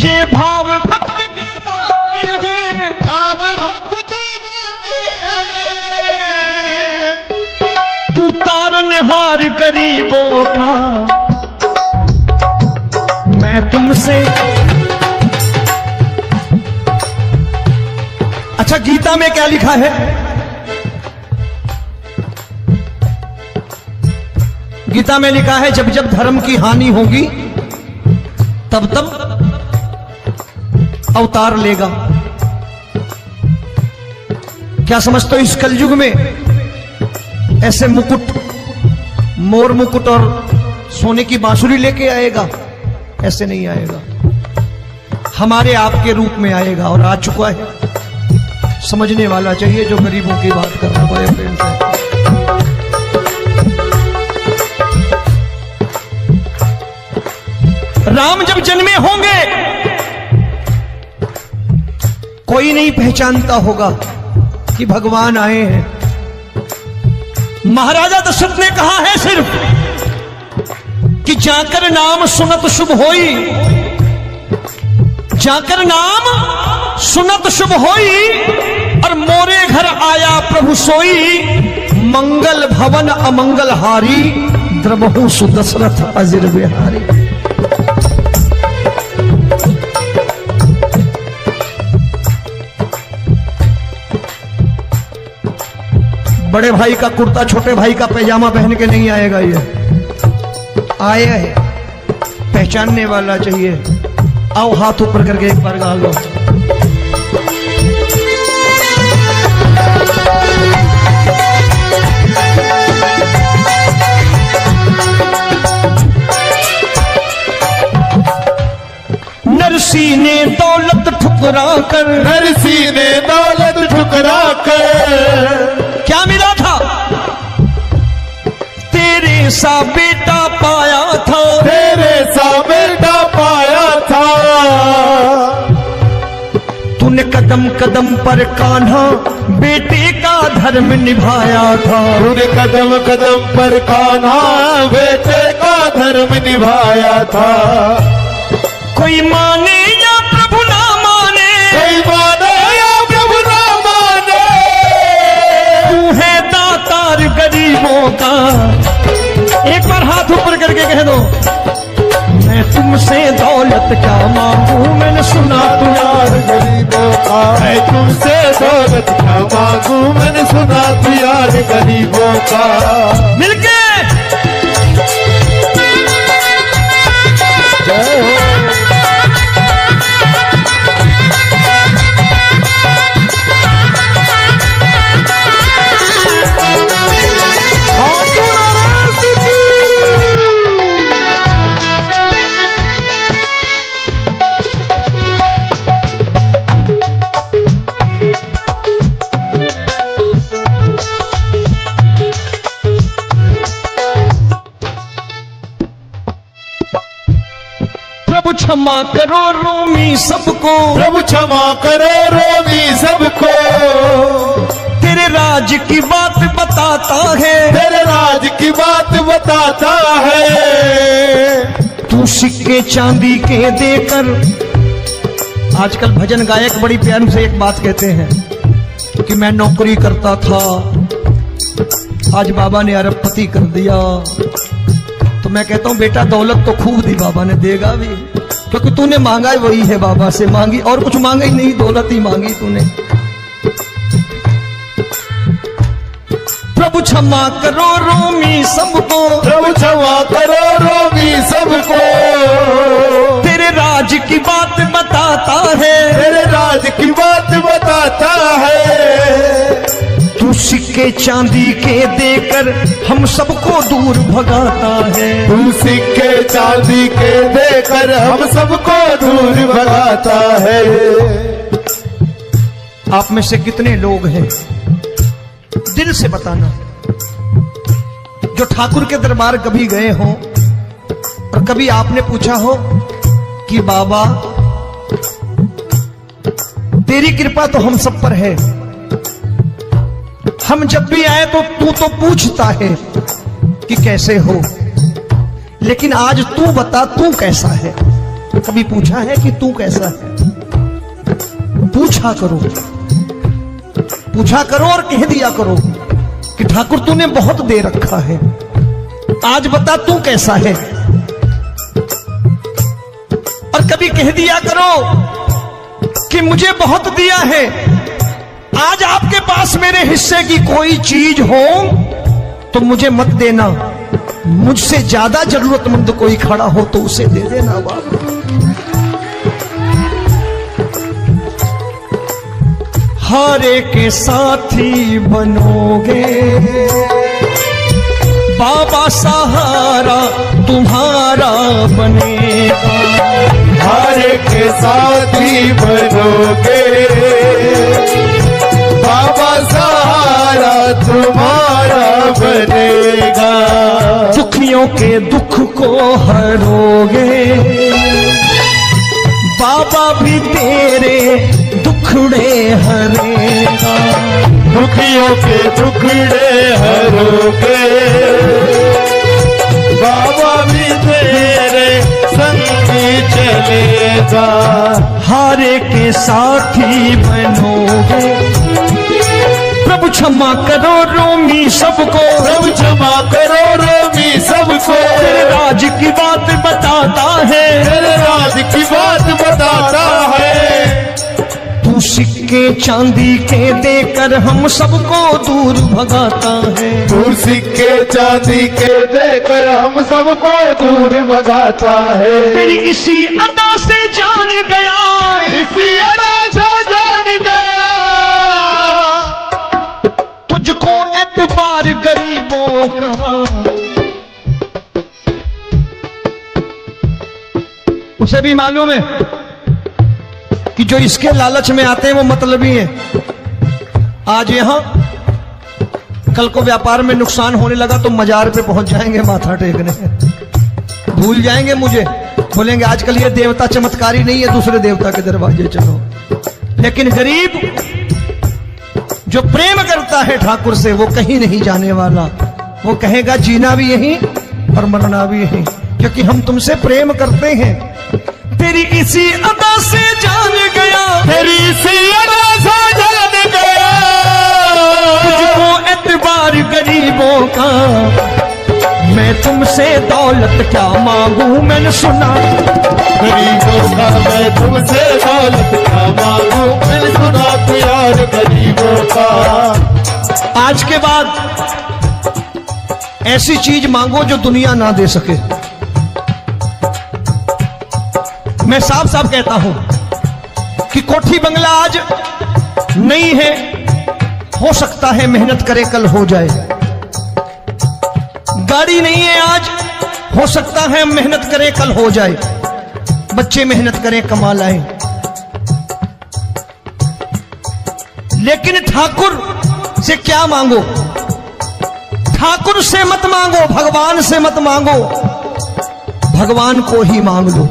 ये भाव तू तारनहार गरीबों का, मैं तुमसे। अच्छा, गीता में क्या लिखा है? गीता में लिखा है जब जब धर्म की हानि होगी तब तब अवतार लेगा। क्या समझते हो इस कलयुग में ऐसे मुकुट, मोर मुकुट और सोने की बांसुरी लेके आएगा? ऐसे नहीं आएगा, हमारे आपके रूप में आएगा और आ चुका है। समझने वाला चाहिए जो गरीबों की बात कर रहा है बड़े प्रेम से। राम जब जन्मे होंगे कोई नहीं पहचानता होगा कि भगवान आए हैं। महाराजा दशरथ ने कहा है सिर्फ कि जाकर नाम सुनत शुभ होई, जाकर नाम सुनत शुभ होई, और मोरे घर आया प्रभु सोई, मंगल भवन अमंगल हारी, द्रबहु सुदशरथ अजिर बिहारी। बड़े भाई का कुर्ता छोटे भाई का पैजामा पहन के नहीं आएगा, ये आया है, पहचानने वाला चाहिए। आओ हाथ ऊपर करके एक बार गा लो। नरसी ने दौलत ठुकरा कर, नरसी ने दौलत ठुकरा कर, क्या मिला था? तेरे सा बेटा पाया था, तेरे सा बेटा पाया था। तूने कदम कदम पर कान्हा बेटे का धर्म निभाया था, तूने कदम कदम पर कान्हा बेटे का धर्म निभाया था। कोई माने या प्रभु ना माने, कोई माने या प्रभु ना माने, तू है दातार गरीबों का। एक बार हाथ ऊपर करके कह दो, मैं तुमसे दौलत क्या मांगू, मैंने सुना तू यार गरीबों का। मैं तुमसे दौलत क्या मांगू, मैंने सुना तू यार गरीबों का। मिलके जय हो। प्रभु क्षमा करो रोमी सबको, प्रभु क्षमा करो रोमी सबको। तेरे राज की बात बताता है, तेरे राज की बात बताता है। तू सिक्के चांदी के देकर। आजकल भजन गायक बड़ी प्यार से एक बात कहते हैं कि मैं नौकरी करता था, आज बाबा ने अरबपति कर दिया। तो मैं कहता हूं बेटा दौलत तो खूब दी बाबा ने, देगा भी, क्योंकि तूने मांगा ही वही है, बाबा से मांगी, और कुछ मांगा ही नहीं, दौलत ही मांगी तूने। प्रभु क्षमा करो रोमी सबको, प्रभु क्षमा करो रोमी सबको। तेरे राज की बात बताता है, तेरे राज की बात बताता है। तू सिक्के चांदी के देकर हम सबको दूर भगाता है। तू सिक्के चांदी के देकर हम सबको दूर भगाता है। आप में से कितने लोग हैं, दिल से बताना, जो ठाकुर के दरबार कभी गए हो और कभी आपने पूछा हो कि बाबा तेरी कृपा तो हम सब पर है, हम जब भी आए तो तू तो पूछता है कि कैसे हो, लेकिन आज तू बता तू कैसा है। कभी पूछा है कि तू कैसा है? पूछा करो और कह दिया करो कि ठाकुर तूने बहुत दे रखा है, आज बता तू कैसा है। और कभी कह दिया करो कि मुझे बहुत दिया है, आज आपके पास मेरे हिस्से की कोई चीज हो तो मुझे मत देना, मुझसे ज्यादा जरूरतमंद कोई खड़ा हो तो उसे दे देना बाबा। हारे के साथी बनोगे बाबा, सहारा तुम्हारा बनेगा। हारे के साथी बनोगे बाबा, सहारा तुम्हारा बनेगा। दुखियों के दुख को हरोगे बाबा, भी तेरे दुखड़े हरेगा। दुखियों के दुखड़े हरोगे बाबा, भी तेरे संग चलेगा। हारे के साथी बनोगे, प्रभु क्षमा करो रोमी सबको, प्रभु क्षमा करो रोमी सबको। तेरे राज की बात बताता है, तेरे राज की बात बताता है। तू सिक्के चांदी के देकर हम सबको दूर भगाता है। तू सिक्के चांदी के देकर हम सबको दूर भगाता है। तेरी इसी अदा से जान गया, इसी अदा से जान गया, तुझको एतबार गरीबों का। उसे भी मालूम है कि जो इसके लालच में आते हैं वो मतलबी हैं। आज यहां कल को व्यापार में नुकसान होने लगा तो मजार पे पहुंच जाएंगे माथा टेकने, भूल जाएंगे मुझे, बोलेंगे आजकल ये देवता चमत्कारी नहीं है, दूसरे देवता के दरवाजे चलो। लेकिन गरीब जो प्रेम करता है ठाकुर से वो कहीं नहीं जाने वाला, वो कहेगा जीना भी यहीं और मरना भी यहीं, क्योंकि हम तुमसे प्रेम करते हैं। तेरी इसी अदा से जान गया, तेरी इसी अदा से जान गया, तुझको एतबार गरीबों का। मैं तुमसे दौलत क्या मांगू, मैंने सुना गरीबों का। मैं तुमसे दौलत क्या मांगू, मैंने सुना प्यार गरीबों का। आज के बाद ऐसी चीज मांगो जो दुनिया ना दे सके। मैं साफ साफ कहता हूं कि कोठी बंगला आज नहीं है, हो सकता है मेहनत करे कल हो जाए। गाड़ी नहीं है आज, हो सकता है मेहनत करें कल हो जाए। बच्चे मेहनत करें कमा लाएं, लेकिन ठाकुर से क्या मांगो? ठाकुर से मत मांगो, भगवान से मत मांगो, भगवान को ही मांग लो।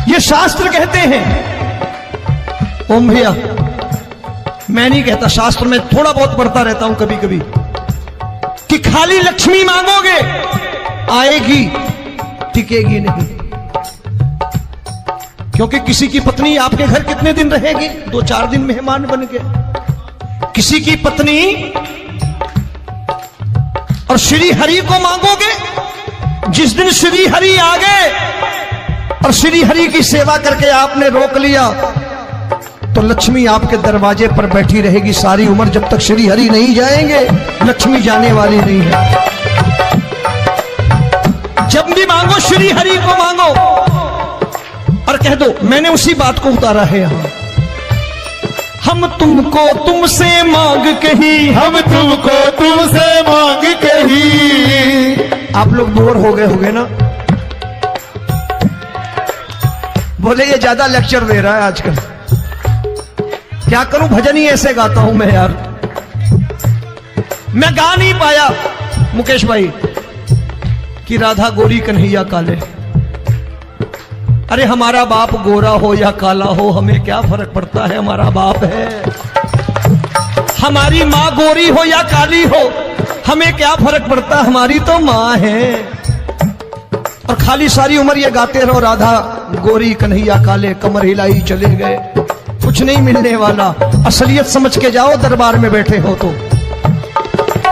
ये शास्त्र कहते हैं, ओम भैया मैं नहीं कहता, शास्त्र में थोड़ा बहुत पढ़ता रहता हूं कभी कभी, कि खाली लक्ष्मी मांगोगे आएगी, टिकेगी नहीं। क्योंकि किसी की पत्नी आपके घर कितने दिन रहेगी? 2-4 दिन मेहमान बन के। किसी की पत्नी और श्री हरि को मांगोगे, जिस दिन श्री हरि आ गए और श्री हरि की सेवा करके आपने रोक लिया तो लक्ष्मी आपके दरवाजे पर बैठी रहेगी सारी उम्र। जब तक श्री हरि नहीं जाएंगे लक्ष्मी जाने वाली नहीं है। जब भी मांगो श्री हरि को मांगो और कह दो मैंने उसी बात को उतारा है यहां। हम तुमको तुमसे मांग कही, हम तुमको तुमसे मांग कही। आप लोग बोर हो गए होंगे ना, बोले ये ज्यादा लेक्चर दे रहा है आजकल। क्या करूं, भजन ही ऐसे गाता हूं मैं यार। मैं गा नहीं पाया मुकेश भाई कि राधा गोरी कन्हैया काले। अरे हमारा बाप गोरा हो या काला हो हमें क्या फर्क पड़ता है, हमारा बाप है। हमारी माँ गोरी हो या काली हो हमें क्या फर्क पड़ता, हमारी तो माँ है। और खाली सारी उम्र ये गाते रहो, राधा गोरी कन्हैया काले, कमर हिलाई चले गए, कुछ नहीं मिलने वाला। असलियत समझ के जाओ, दरबार में बैठे हो तो।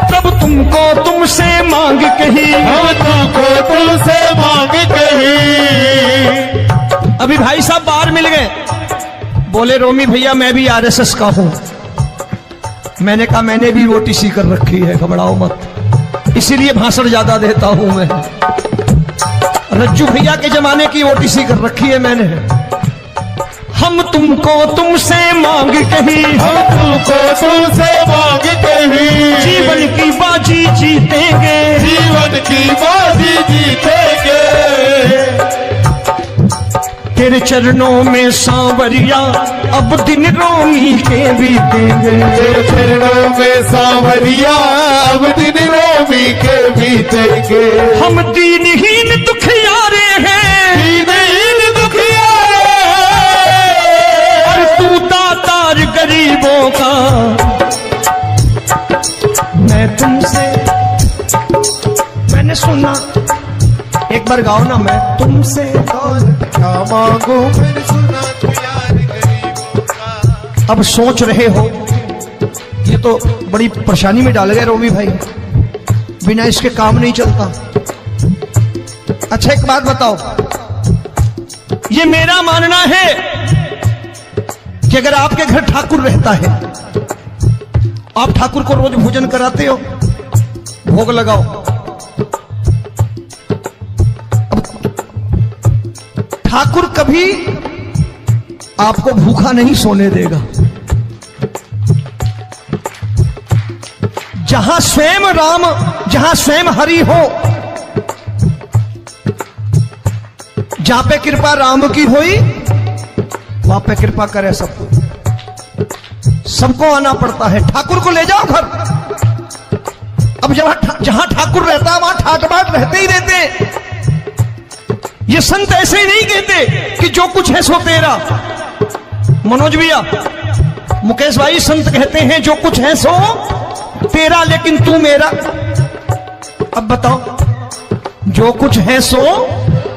तब तुमको तुमसे मांग कही, हम तुमको तुमसे मांग कही। अभी भाई साहब बाहर मिल गए, बोले रोमी भैया मैं भी आरएसएस का हूं। मैंने कहा मैंने भी ओटीसी कर रखी है, घबराओ मत, इसीलिए भाषण ज्यादा देता हूं मैं। रज्जू भैया के जमाने की ओटीसी कर रखी है मैंने। हम तुमको तुमसे मांग कही, हम तुमको तुमसे मांग कही। जीवन की बाजी जीतेंगे, जीवन की बाजी जीतेंगे। तेरे चरणों में सांवरिया अब दिन रोमी के बीतेंगे। तेरे चरणों में सांवरिया अब दिन रोमी के बीतेंगे। हम दीनहीन दुखियारे हैं, दीनहीन दुखियारे, और तू दातार गरीबों का। मैं तुमसे, मैंने सुना, एक बार गाओ ना, मैं तुमसे क्या मांगू मैंने सुना तू यार गरीबों का। अब सोच रहे हो, ये तो बड़ी परेशानी में डाल गए रोमी भाई, बिना इसके काम नहीं चलता। अच्छा एक बात बताओ, ये मेरा मानना है कि अगर आपके घर ठाकुर रहता है, आप ठाकुर को रोज भोजन कराते हो, भोग लगाओ, ठाकुर कभी आपको भूखा नहीं सोने देगा। जहां स्वयं राम, जहां स्वयं हरि हो, जहां पे कृपा राम की होई, वहां पे कृपा करे सबको। सबको आना पड़ता है, ठाकुर को ले जाओ घर। अब जहां ठाकुर रहता है वहां ठाट बाट रहते ही रहते हैं। ये संत ऐसे ही नहीं कहते कि जो कुछ है सो तेरा। मनोज भैया, मुकेश भाई, संत कहते हैं जो कुछ है सो तेरा, लेकिन तू मेरा। अब बताओ, जो कुछ है सो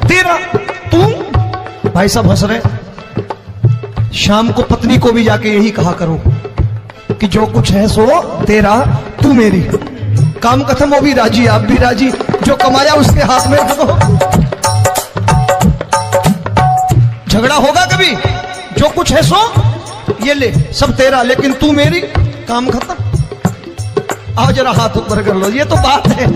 तेरा, तू। भाई साहब हंस रहे। शाम को पत्नी को भी जाके यही कहा करो कि जो कुछ है सो तेरा, तू मेरी। काम खत्म, वो भी राजी, आप भी राजी, जो कमाया उसके हाथ में रखो। झगड़ा होगा कभी, जो कुछ है सो ये ले, सब तेरा, लेकिन तू मेरी, काम खत्म। आओ जरा हाथ ऊपर कर लो, ये तो बात है।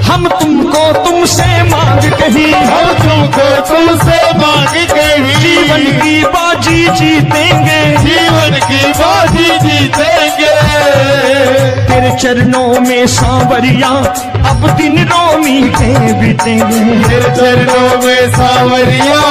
हम तुमको तुमसे मांग कही, हम तुमको तुमसे मांग कही। जीवन की बाजी जीतेंगे, जीवन की बाजी जीतेंगे। तेरे चरणों में सांवरिया अब दिन रोमी के बीतेंगे। तेरे चरणों में सांवरिया